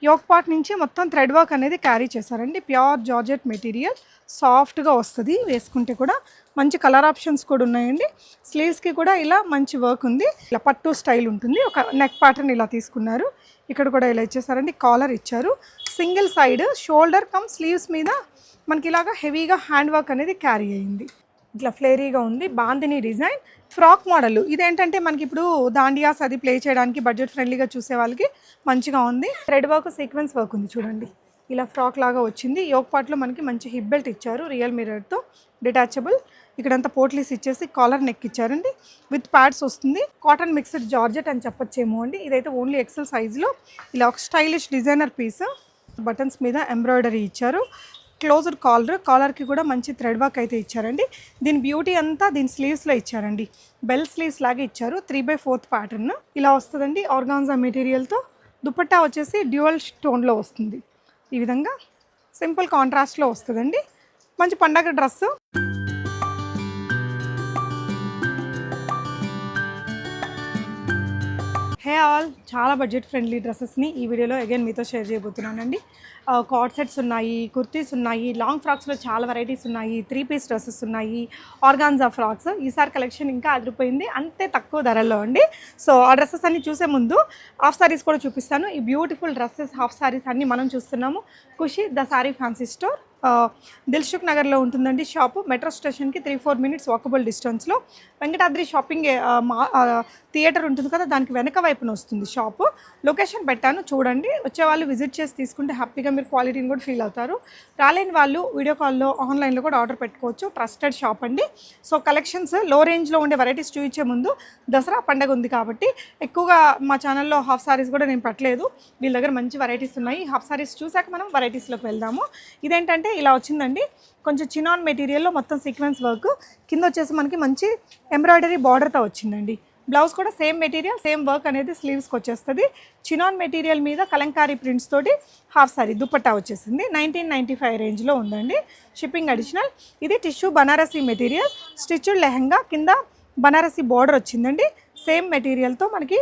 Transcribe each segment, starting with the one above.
Yoke part నుంచి మొత్తం thread work అనేది క్యారీ చేశారండి. ప్యూర్ జార్జెట్ మెటీరియల్, సాఫ్ట్గా వస్తుంది వేసుకుంటే కూడా. మంచి కలర్ ఆప్షన్స్ కూడా ఉన్నాయండి. స్లీవ్స్కి కూడా ఇలా మంచి వర్క్ ఉంది. ఇలా పట్టు స్టైల్ ఉంటుంది. ఒక నెక్ ప్యాటర్న్ ఇలా తీసుకున్నారు. ఇక్కడ కూడా ఇలా ఇచ్చేసారండి. కాలర్ ఇచ్చారు. Single side shoulder come sleeves మీద మనకి ఇలాగా హెవీగా హ్యాండ్ వర్క్ అనేది క్యారీ అయ్యింది. ఇట్లా ఫ్లేరీగా ఉంది. Bandhani design frock model. ఇదేంటంటే మనకి ఇప్పుడు దాండియాస్ అది ప్లే చేయడానికి బడ్జెట్ ఫ్రెండ్లీగా చూసే వాళ్ళకి మంచిగా ఉంది. థ్రెడ్ వర్క్, సీక్వెన్స్ వర్క్ ఉంది చూడండి. ఇలా ఫ్రాక్ లాగా వచ్చింది. యోక్ పార్ట్లో మనకి మంచి హిప్ బెల్ట్ ఇచ్చారు రియల్ మిర్రర్తో, డిటాచబుల్. ఇక్కడంతా పోట్లీస్ ఇచ్చేసి కాలర్ నెక్ ఇచ్చారండి. విత్ ప్యాడ్స్ వస్తుంది. కాటన్ మిక్స్డ్ జార్జెట్ అని చెప్పొచ్చేమో అండి. ఇదైతే ఓన్లీ ఎక్సెల్ సైజులో ఇలా ఒక స్టైలిష్ డిజైనర్ పీస్. బటన్స్ మీద ఎంబ్రాయిడరీ ఇచ్చారు. క్లోజ్డ్ కాలర్కి కూడా మంచి థ్రెడ్ వర్క్ అయితే ఇచ్చారండి. దీని బ్యూటీ అంతా దీని స్లీవ్స్లో ఇచ్చారండి. బెల్ స్లీవ్స్ లాగా ఇచ్చారు. 3/4 ప్యాటర్న్ ఇలా వస్తుందండి. ఆర్గాన్జా మెటీరియల్తో. దుపట్టా వచ్చేసి డ్యూయల్ స్టోన్లో వస్తుంది. ఈ విధంగా సింపుల్ కాంట్రాస్ట్లో వస్తుందండి. మంచి పండగ డ్రెస్సు. హే ఆల్, చాలా బడ్జెట్ ఫ్రెండ్లీ డ్రెస్సెస్ని ఈ వీడియోలో అగైన్ మీతో షేర్ చేయబోతున్నానండి. కార్డ్ సెట్స్ ఉన్నాయి, కుర్తీస్ ఉన్నాయి, లాంగ్ ఫ్రాక్స్లో చాలా వెరైటీస్ ఉన్నాయి, 3 పీస్ డ్రెస్సెస్ ఉన్నాయి, ఆర్గాన్జా ఫ్రాక్స్. ఈసారి కలెక్షన్ ఇంకా అదిరిపోయింది, అంతే తక్కువ ధరల్లో అండి. సో ఆ డ్రెస్సెస్ అన్ని చూసే ముందు హాఫ్ సారీస్ కూడా చూపిస్తాను. ఈ బ్యూటిఫుల్ డ్రెస్సెస్, హాఫ్ సారీస్ అన్నీ మనం చూస్తున్నాము. Khushi the sari fancy store, Dilsukh నగర్లో ఉంటుందండి షాపు. మెట్రో స్టేషన్కి 3-4 మినిట్స్ వాకబుల్ డిస్టెన్స్లో. వెంకటాద్రి షాపింగ్ థియేటర్ ఉంటుంది కదా, దానికి వెనక వైపున వస్తుంది షాపు. లొకేషన్ పెట్టాను, చూడండి. వచ్చేవాళ్ళు విజిట్ చేసి తీసుకుంటే హ్యాపీగా మీరు క్వాలిటీని కూడా ఫీల్ అవుతారు. రాలేని వాళ్ళు వీడియో కాల్లో, ఆన్లైన్లో కూడా ఆర్డర్ పెట్టుకోవచ్చు. ట్రస్టెడ్ షాప్ అండి. సో కలెక్షన్స్ లో రేంజ్లో ఉండే వెరైటీస్ చూపించే ముందు దసరా పండుగ ఉంది కాబట్టి ఎక్కువగా మా ఛానల్లో హాఫ్ సారీస్ కూడా నేను పెట్టలేదు. వీళ్ళ దగ్గర మంచి వెరైటీస్ ఉన్నాయి. హాఫ్ సారీస్ చూసాక మనం వెరైటీస్లోకి వెళ్దాము. ఇదేంటంటే ఇలా వచ్చిందండి. కొంచెం చినాన్ మెటీరియల్లో మొత్తం సీక్వెన్స్ వర్క్. కింద వచ్చేసి మనకి మంచి ఎంబ్రాయిడరీ బార్డర్తో వచ్చిందండి. బ్లౌజ్ కూడా సేమ్ మెటీరియల్, సేమ్ వర్క్ అనేది స్లీవ్స్కి వచ్చేస్తుంది. చినాన్ మెటీరియల్ మీద కలంకారీ ప్రింట్స్ తోటి హాఫ్ సారీ. దుపట్టా వచ్చేసింది. 1995 రేంజ్లో ఉందండి. Shipping additional. ఇది tissue Banarasi material, stitched lehenga, కింద బనారసీ బార్డర్ వచ్చిందండి. సేమ్ మెటీరియల్తో మనకి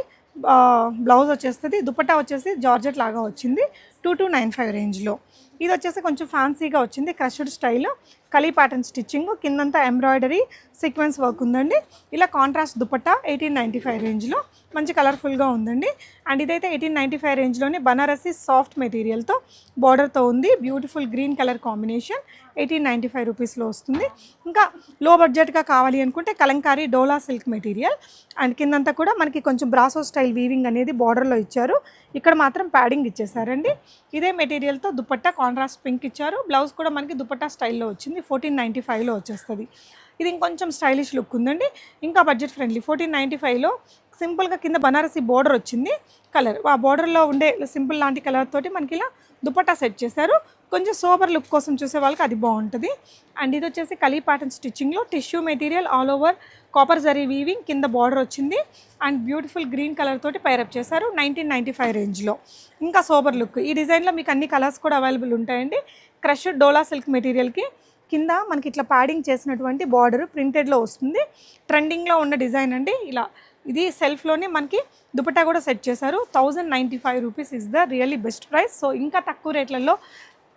బ్లౌజ్ వచ్చేస్తుంది. దుపట్టా వచ్చేసి జార్జెట్ లాగా వచ్చింది. 2295 రేంజ్లో. ఇది వచ్చేసి కొంచెం ఫ్యాన్సీగా వచ్చింది. క్రష్డ్ స్టైల్, కలీ ప్యాటర్న్ స్టిచ్చింగ్, కిందంతా ఎంబ్రాయిడరీ సీక్వెన్స్ వర్క్ ఉందండి. ఇలా కాంట్రాస్ట్ దుపట్టా 1895 రేంజ్లో మంచి కలర్ఫుల్గా ఉందండి. అండ్ ఇదైతే 1895 రేంజ్లోనే బనారసీ సాఫ్ట్ మెటీరియల్తో బార్డర్తో ఉంది. Beautiful green colour combination. 1895 రూపీస్లో వస్తుంది. ఇంకా లో బడ్జెట్గా కావాలి అనుకుంటే కలంకారీ డోలా సిల్క్ మెటీరియల్. అండ్ కిందంతా కూడా మనకి కొంచెం బ్రాసో స్టైల్ వీవింగ్ అనేది బార్డర్లో ఇచ్చారు. ఇక్కడ మాత్రం ప్యాడింగ్ ఇచ్చేసారండి. ఇదే మెటీరియల్తో దుపట్టా కాంట్రాస్ట్ పింక్ ఇచ్చారు. బ్లౌజ్ కూడా మనకి దుపట్టా స్టైల్లో వచ్చింది. 1495లో వచ్చేస్తుంది. ఇది ఇంకొంచెం స్టైలిష్ లుక్ ఉందండి. ఇంకా బడ్జెట్ ఫ్రెండ్లీ. 1495లో సింపుల్గా కింద బనారసీ బోర్డర్ వచ్చింది. కలర్ ఆ బోర్డర్లో ఉండే సింపుల్ లాంటి కలర్ తోటి మనకి ఇలా దుపట్టా సెట్ చేశారు. కొంచెం సోబర్ లుక్ కోసం చూసే వాళ్ళకి అది బాగుంటుంది. అండ్ ఇది వచ్చేసి కలీ ప్యాటర్న్ స్టిచ్చింగ్లో tissue material, all over copper zari weaving, కింద బార్డర్ వచ్చింది. అండ్ బ్యూటిఫుల్ గ్రీన్ కలర్ తోటి పైరప్ చేశారు. 1995 రేంజ్లో. ఇంకా సోబర్ లుక్. ఈ డిజైన్లో మీకు అన్ని కలర్స్ కూడా అవైలబుల్ ఉంటాయండి. క్రష్డ్ డోలా సిల్క్ మెటీరియల్కి కింద మనకి ఇట్లా ప్యాడింగ్ చేసినటువంటి బార్డర్ ప్రింటెడ్లో వస్తుంది. ట్రెండింగ్లో ఉన్న డిజైన్ అండి. ఇలా ఇది సెల్ఫ్లోనే మనకి దుపట్టా కూడా సెట్ చేశారు. 1095 rupees is the really best price. So ఇంకా తక్కువ రేట్లలో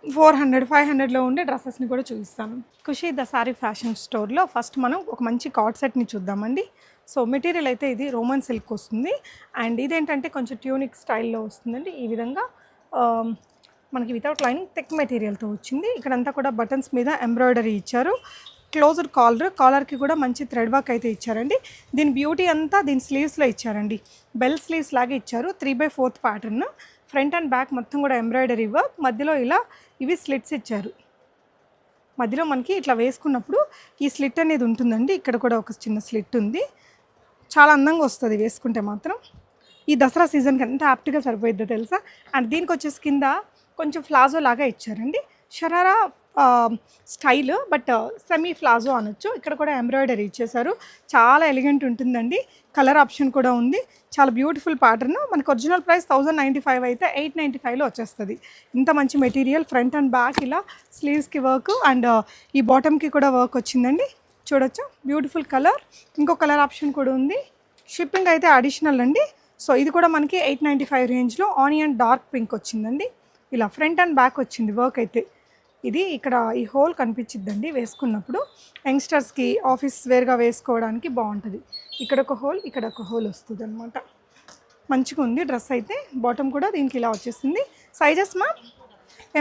400, 500లో ఉండే డ్రెస్సెస్ని కూడా చూపిస్తాను. ఖుషి ద సారీ ఫ్యాషన్ స్టోర్లో ఫస్ట్ మనం ఒక మంచి కార్డ్ సెట్ని చూద్దామండి. సో మెటీరియల్ అయితే ఇది రోమన్ సిల్క్ వస్తుంది. అండ్ ఇదేంటంటే కొంచెం ట్యూనిక్ స్టైల్లో వస్తుందండి. ఈ విధంగా మనకి వితౌట్ లైనింగ్ థిక్ మెటీరియల్తో వచ్చింది. ఇక్కడంతా కూడా బటన్స్ మీద ఎంబ్రాయిడరీ ఇచ్చారు. క్లోజ్డ్ కాలర్కి కూడా మంచి థ్రెడ్ వర్క్ అయితే ఇచ్చారండి. దీని బ్యూటీ అంతా దీని స్లీవ్స్లో ఇచ్చారండి. బెల్ స్లీవ్స్ లాగా ఇచ్చారు. 3/4 ప్యాటర్న్. ఫ్రంట్ అండ్ బ్యాక్ మొత్తం కూడా ఎంబ్రాయిడరీ వర్క్. మధ్యలో ఇలా ఇవి స్లిట్స్ ఇచ్చారు. మధ్యలో మనకి ఇట్లా వేసుకున్నప్పుడు ఈ స్లిట్ అనేది ఉంటుందండి. ఇక్కడ కూడా ఒక చిన్న స్లిట్ ఉంది. చాలా అందంగా వస్తుంది వేసుకుంటే మాత్రం. ఈ దసరా సీజన్కి ఎంత యాప్ట్గా సరిపోయిద్దో తెలుసా. అండ్ దీనికి వచ్చేసి కింద కొంచెం ఫ్లాజో లాగా ఇచ్చారండి. షరారా స్టైల్, బట్ సెమీ ఫ్లాజో అనొచ్చు. ఇక్కడ కూడా ఎంబ్రాయిడరీ ఇచ్చేసారు. చాలా ఎలిగెంట్ ఉంటుందండి. కలర్ ఆప్షన్ కూడా ఉంది. చాలా బ్యూటిఫుల్ ప్యాటర్న్. మనకు ఒరిజినల్ ప్రైస్ 1095 అయితే 895లో వచ్చేస్తుంది. ఇంత మంచి మెటీరియల్. ఫ్రంట్ అండ్ బ్యాక్ ఇలా స్లీవ్స్కి వర్క్ అండ్ ఈ బాటమ్కి కూడా వర్క్ వచ్చిందండి. చూడొచ్చు బ్యూటిఫుల్ కలర్. ఇంకో కలర్ ఆప్షన్ కూడా ఉంది. షిప్పింగ్ అయితే అడిషనల్ అండి. సో ఇది కూడా మనకి 895 రేంజ్లో ఆనియన్ డార్క్ పింక్ వచ్చిందండి. ఇలా ఫ్రంట్ అండ్ బ్యాక్ వచ్చింది వర్క్ అయితే. ఇది ఇక్కడ ఈ హోల్ కనిపించిద్దండి వేసుకున్నప్పుడు, యంగ్స్టర్స్కి ఆఫీస్ వేర్గా వేసుకోవడానికి బాగుంటుంది. ఇక్కడ ఒక హోల్, ఇక్కడ ఒక హోల్ వస్తుంది అనమాట. మంచిగా ఉంది డ్రెస్ అయితే. బాటమ్ కూడా దీనికి ఇలా వచ్చేసింది. సైజెస్ మా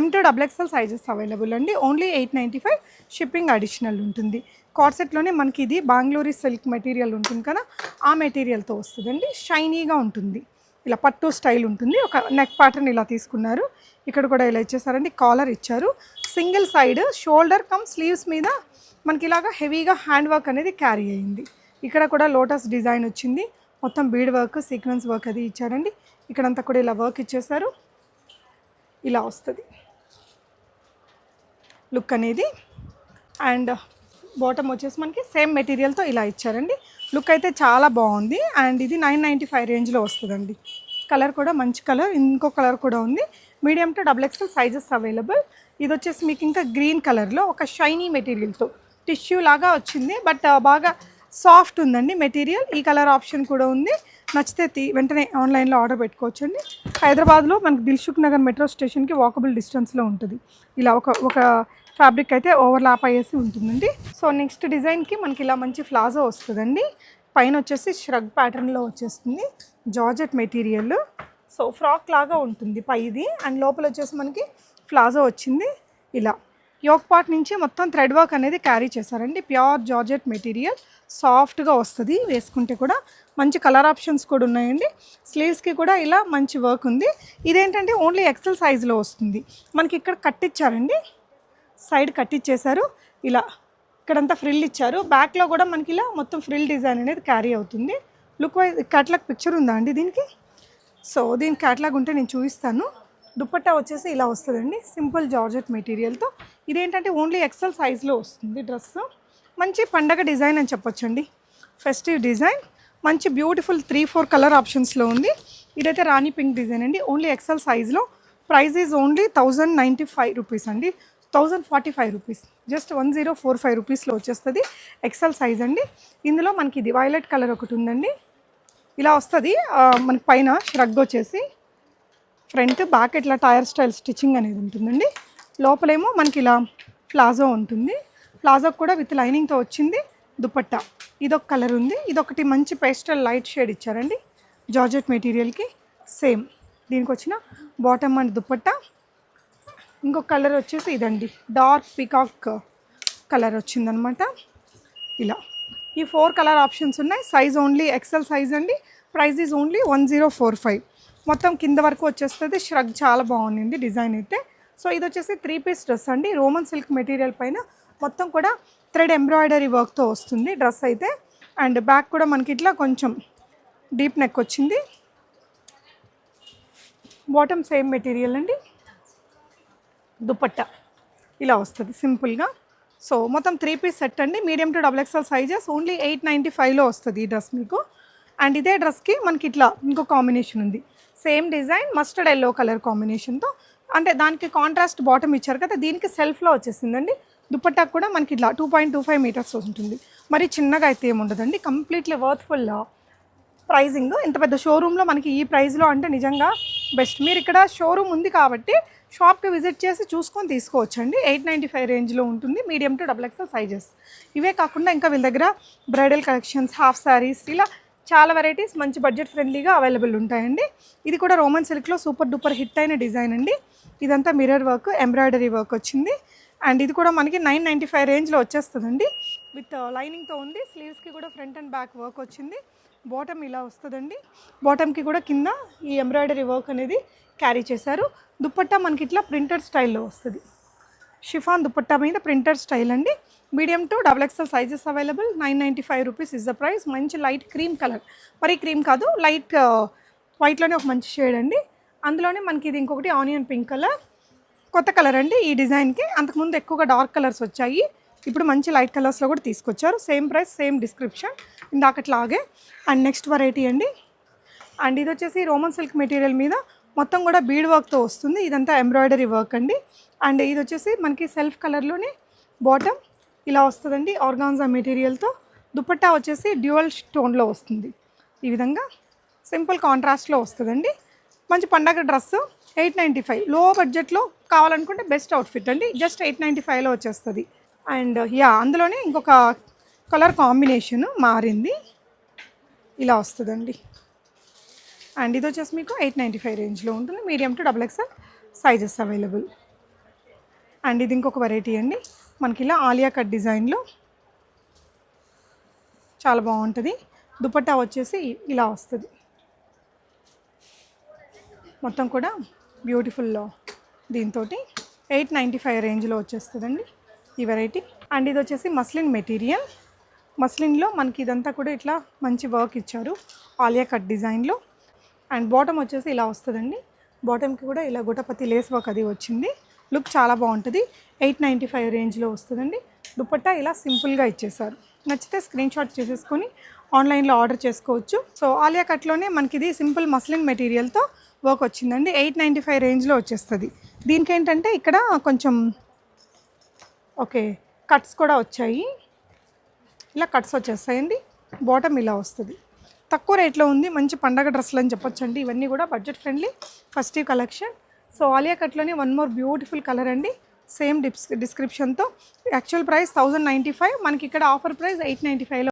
M to XXL sizes available అండి. ఓన్లీ 895, షిప్పింగ్ అడిషనల్ ఉంటుంది. కార్సెట్లోనే మనకి ఇది బెంగళూరు సిల్క్ మెటీరియల్ ఉంటుంది కదా, ఆ మెటీరియల్తో వస్తుందండి. షైనీగా ఉంటుంది, ఇలా పట్టు స్టైల్ ఉంటుంది. ఒక నెక్ ప్యాటర్న్ ఇలా తీసుకున్నారు. ఇక్కడ కూడా ఇలా ఇచ్చేసారండి, కాలర్ ఇచ్చారు. Single side shoulder come sleeves మీద మనకి ఇలాగా హెవీగా హ్యాండ్ వర్క్ అనేది క్యారీ అయ్యింది. ఇక్కడ కూడా లోటస్ డిజైన్ వచ్చింది. మొత్తం బీడ్ వర్క్, సీక్వెన్స్ వర్క్ అది ఇచ్చారండి. ఇక్కడంతా కూడా ఇలా వర్క్ ఇచ్చేసారు. ఇలా వస్తుంది లుక్ అనేది. అండ్ బాటమ్ వచ్చేసి మనకి సేమ్ మెటీరియల్తో ఇలా ఇచ్చారండి. లుక్ అయితే చాలా బాగుంది. అండ్ ఇది 995 రేంజ్లో వస్తుందండి. కలర్ కూడా మంచి కలర్. ఇంకో కలర్ కూడా ఉంది. Medium to XXL sizes available. ఇది వచ్చేసి మీకు ఇంకా గ్రీన్ కలర్లో ఒక షైనీ మెటీరియల్తో టిష్యూ లాగా వచ్చింది, బట్ బాగా సాఫ్ట్ ఉందండి మెటీరియల్. ఈ కలర్ ఆప్షన్ కూడా ఉంది. నచ్చితే వెంటనే ఆన్లైన్లో ఆర్డర్ పెట్టుకోవచ్చండి. హైదరాబాద్లో మనకి దిల్సుఖ్ నగర్ మెట్రో స్టేషన్కి వాకబుల్ డిస్టెన్స్లో ఉంటుంది. ఇలా ఒక ఫ్యాబ్రిక్ అయితే ఓవర్లాప్ అయ్యేసి ఉంటుందండి. సో నెక్స్ట్ డిజైన్కి మనకి ఇలా మంచి ప్లాజో వస్తుందండి. పైన వచ్చేసి ష్రగ్ ప్యాటర్న్లో వచ్చేస్తుంది, జార్జెట్ మెటీరియల్. సో ఫ్రాక్ లాగా ఉంటుంది పైది. అండ్ లోపల వచ్చేసి మనకి ప్లాజో వచ్చింది. ఇలా యోక్ పార్ట్ నుంచి మొత్తం థ్రెడ్ వర్క్ అనేది క్యారీ చేశారండి. ప్యూర్ జార్జెట్ మెటీరియల్, సాఫ్ట్గా వస్తుంది. వేసుకుంటే కూడా మంచి కలర్ ఆప్షన్స్ కూడా ఉన్నాయండి. స్లీవ్స్కి కూడా ఇలా మంచి వర్క్ ఉంది. ఇదేంటంటే ఓన్లీ XL సైజులో వస్తుంది. మనకి ఇక్కడ కట్టిచ్చారండి, సైడ్ కట్టిచ్చేశారు. ఇలా ఇక్కడంతా ఫ్రిల్ ఇచ్చారు. బ్యాక్లో కూడా మనకి ఇలా మొత్తం ఫ్రిల్ డిజైన్ అనేది క్యారీ అవుతుంది. లుక్ వైజ్ క్యాట్లాగ్ పిక్చర్ ఉందా అండి దీనికి? సో దీని క్యాట్లాగ్ ఉంటే నేను చూపిస్తాను. దుపట్టా వచ్చేసి ఇలా వస్తుందండి, సింపుల్ జార్జెట్ మెటీరియల్తో. ఇదేంటంటే ఓన్లీ XL సైజులో వస్తుంది డ్రెస్. మంచి పండగ డిజైన్ అని చెప్పొచ్చండి, ఫెస్టివ్ డిజైన్. మంచి బ్యూటిఫుల్ 3-4 కలర్ ఆప్షన్స్లో ఉంది. ఇదైతే రాణి పింక్ డిజైన్ అండి, ఓన్లీ XL సైజులో. ప్రైస్ ఈజ్ ఓన్లీ 1095 రూపీస్ అండి, 1045 రూపీస్, జస్ట్ 1045 రూపీస్లో వచ్చేస్తుంది. XL సైజ్ అండి. ఇందులో మనకి ఇది వైలెట్ కలర్ ఒకటి ఉందండి. ఇలా వస్తుంది మనకి పైన ష్రగ్ వచ్చేసి. ఫ్రంట్ బ్యాక్ ఇట్లా టైర్ స్టైల్ స్టిచ్చింగ్ అనేది ఉంటుందండి. లోపలేమో మనకి ఇలా ప్లాజో ఉంటుంది. ప్లాజో కూడా విత్ లైనింగ్తో వచ్చింది. దుపట్టా ఇదొక కలర్ ఉంది. ఇదొకటి మంచి పేస్టల్ లైట్ షేడ్ ఇచ్చారండి జార్జెట్ మెటీరియల్కి. సేమ్ దీనికి వచ్చిన బాటమ్ అండ్ దుపట్టా. ఇంకొక కలర్ వచ్చేసి ఇదండి, డార్క్ పీకాక్ కలర్ వచ్చిందనమాట. ఇలా ఈ 4 కలర్ ఆప్షన్స్ ఉన్నాయి. సైజ్ ఓన్లీ XL సైజ్ అండి. Price is only 1045. మొత్తం కింద వరకు వచ్చేస్తుంది. ష్రగ్ చాలా బాగుంది డిజైన్ అయితే. సో ఇది వచ్చేసి 3 పీస్ డ్రెస్ అండి. రోమన్ సిల్క్ మెటీరియల్ పైన మొత్తం కూడా థ్రెడ్ ఎంబ్రాయిడరీ వర్క్తో వస్తుంది డ్రెస్ అయితే. అండ్ బ్యాక్ కూడా మనకి ఇట్లా కొంచెం డీప్ నెక్ వచ్చింది. బాటమ్ సేమ్ మెటీరియల్ అండి. దుపట్టా ఇలా వస్తుంది సింపుల్గా. సో మొత్తం 3 పీస్ సెట్ అండి. Medium to XXL sizes. Only 895లో వస్తుంది ఈ డ్రెస్ మీకు. అండ్ ఇదే డ్రెస్కి మనకి ఇట్లా ఇంకో కాంబినేషన్ ఉంది. Same design mustard yellow colour కాంబినేషన్తో, అంటే దానికి కాంట్రాస్ట్ బాటమ్ ఇచ్చారు కదా, దీనికి సెల్ఫ్లో వచ్చేసిందండి. దుపట్టా కూడా మనకి ఇట్లా 2.25 మీటర్స్ ఉంటుంది. మరి చిన్నగా అయితే ఏముండదండి, కంప్లీట్లీ వర్త్ఫుల్ ప్రైజింగ్. ఇంత పెద్ద షోరూంలో మనకి ఈ ప్రైస్లో అంటే నిజంగా బెస్ట్. మీరు ఇక్కడ షోరూమ్ ఉంది కాబట్టి షాప్కి విజిట్ చేసి చూసుకొని తీసుకోవచ్చండి. 895 రేంజ్లో ఉంటుంది, మీడియం టు XXL సైజెస్. ఇవే కాకుండా ఇంకా వీళ్ళ దగ్గర బ్రైడల్ కలెక్షన్స్, హాఫ్ శారీస్, ఇలా చాలా వెరైటీస్ మంచి బడ్జెట్ ఫ్రెండ్లీగా అవైలబుల్ ఉంటాయండి. ఇది కూడా రోమన్ సిల్క్లో సూపర్ డూపర్ హిట్ అయిన డిజైన్ అండి. ఇదంతా మిర్రర్ వర్క్, ఎంబ్రాయిడరీ వర్క్ వచ్చింది. అండ్ ఇది కూడా మనకి 995 రేంజ్లో వచ్చేస్తుందండి. విత్ లైనింగ్తో ఉంది. స్లీవ్స్కి కూడా ఫ్రంట్ అండ్ బ్యాక్ వర్క్ వచ్చింది. బాటమ్ ఇలా వస్తుందండి. బాటమ్కి కూడా కింద ఈ ఎంబ్రాయిడరీ వర్క్ అనేది క్యారీ చేశారు. దుపట్టా మనకి ఇట్లా ప్రింటెడ్ స్టైల్లో వస్తుంది. షిఫాన్ దుపట్టా మీద ప్రింటెడ్ స్టైల్ అండి. Medium to XXL sizes available. 995 rupees is the price. మంచి లైట్ క్రీమ్ కలర్, మరీ క్రీమ్ కాదు, లైట్ వైట్లోనే ఒక మంచి షేడ్ అండి. అందులోనే మనకి ఇది ఇంకొకటి ఆనియన్ పింక్ కలర్, కొత్త కలర్ అండి ఈ డిజైన్కి. అంతకుముందు ఎక్కువగా డార్క్ కలర్స్ వచ్చాయి, ఇప్పుడు మంచి లైట్ కలర్స్లో కూడా తీసుకొచ్చారు. సేమ్ ప్రైస్, సేమ్ డిస్క్రిప్షన్ ఇందాకట్లాగే. అండ్ నెక్స్ట్ వెరైటీ అండి. అండ్ ఇది వచ్చేసి రోమన్ సిల్క్ మెటీరియల్ మీద మొత్తం కూడా బీడ్ వర్క్తో వస్తుంది. ఇదంతా ఎంబ్రాయిడరీ వర్క్ అండి. అండ్ ఇది వచ్చేసి మనకి సెల్ఫ్ కలర్లోనే బాటమ్ ఇలా వస్తుందండి, ఆర్గాన్జా మెటీరియల్తో. దుపట్టా వచ్చేసి డ్యూయల్ స్టోన్లో వస్తుంది. ఈ విధంగా సింపుల్ కాంట్రాస్ట్లో వస్తుందండి. మంచి పండగ డ్రెస్సు 895 లో బడ్జెట్లో కావాలనుకుంటే బెస్ట్ అవుట్ఫిట్ అండి. జస్ట్ 895లో వచ్చేస్తుంది. అండ్ అందులోనే ఇంకొక కలర్ కాంబినేషన్ మారింది, ఇలా వస్తుందండి. అండ్ ఇది వచ్చేసి మీకు 895 రేంజ్లో ఉంటుంది. Medium to XXL sizes available. And ఇది ఇంకొక వెరైటీ అండి, మనకి ఇలా ఆలియా కట్ డిజైన్లో చాలా బాగుంటుంది. దుపట్టా వచ్చేసి ఇలా వస్తుంది, మొత్తం కూడా బ్యూటిఫుల్లో దీంతో 895 రేంజ్లో వచ్చేస్తుందండి ఈ వెరైటీ. అండ్ ఇది వచ్చేసి మస్లిన్ మెటీరియల్. మస్లిన్లో మనకి ఇదంతా కూడా ఇట్లా మంచి వర్క్ ఇచ్చారు ఆలియా కట్ డిజైన్లో. అండ్ బాటమ్ వచ్చేసి ఇలా వస్తుందండి. బాటమ్కి కూడా ఇలా గుటపతి లేస్ వర్క్ అది వచ్చింది. లుక్ చాలా బాగుంటుంది. 895 రేంజ్లో వస్తుందండి. దుపట్టా ఇలా సింపుల్గా ఇచ్చేసారు. నచ్చితే స్క్రీన్ షాట్ చేసేసుకొని ఆన్లైన్లో ఆర్డర్ చేసుకోవచ్చు. సో ఆలియా కట్లోనే మనకి ఇది సింపుల్ మస్లిన్ మెటీరియల్తో వర్క్ వచ్చిందండి. 895 రేంజ్లో వచ్చేస్తుంది. దీనికి ఏంటంటే ఇక్కడ కొంచెం ఓకే కట్స్ కూడా వచ్చాయి, ఇలా కట్స్ వచ్చేస్తాయండి. బాటమ్ ఇలా వస్తుంది. తక్కువ రేట్లో ఉంది, మంచి పండగ డ్రెస్సులు అని చెప్పొచ్చండి. ఇవన్నీ కూడా budget friendly festive collection. So Alia కట్లోనే వన్ మోర్ బ్యూటిఫుల్ కలర్ అండి, సేమ్ డిస్క్రిప్షన్తో. యాక్చువల్ ప్రైస్ 1095, మనకి ఇక్కడ ఆఫర్ ప్రైస్ 895లో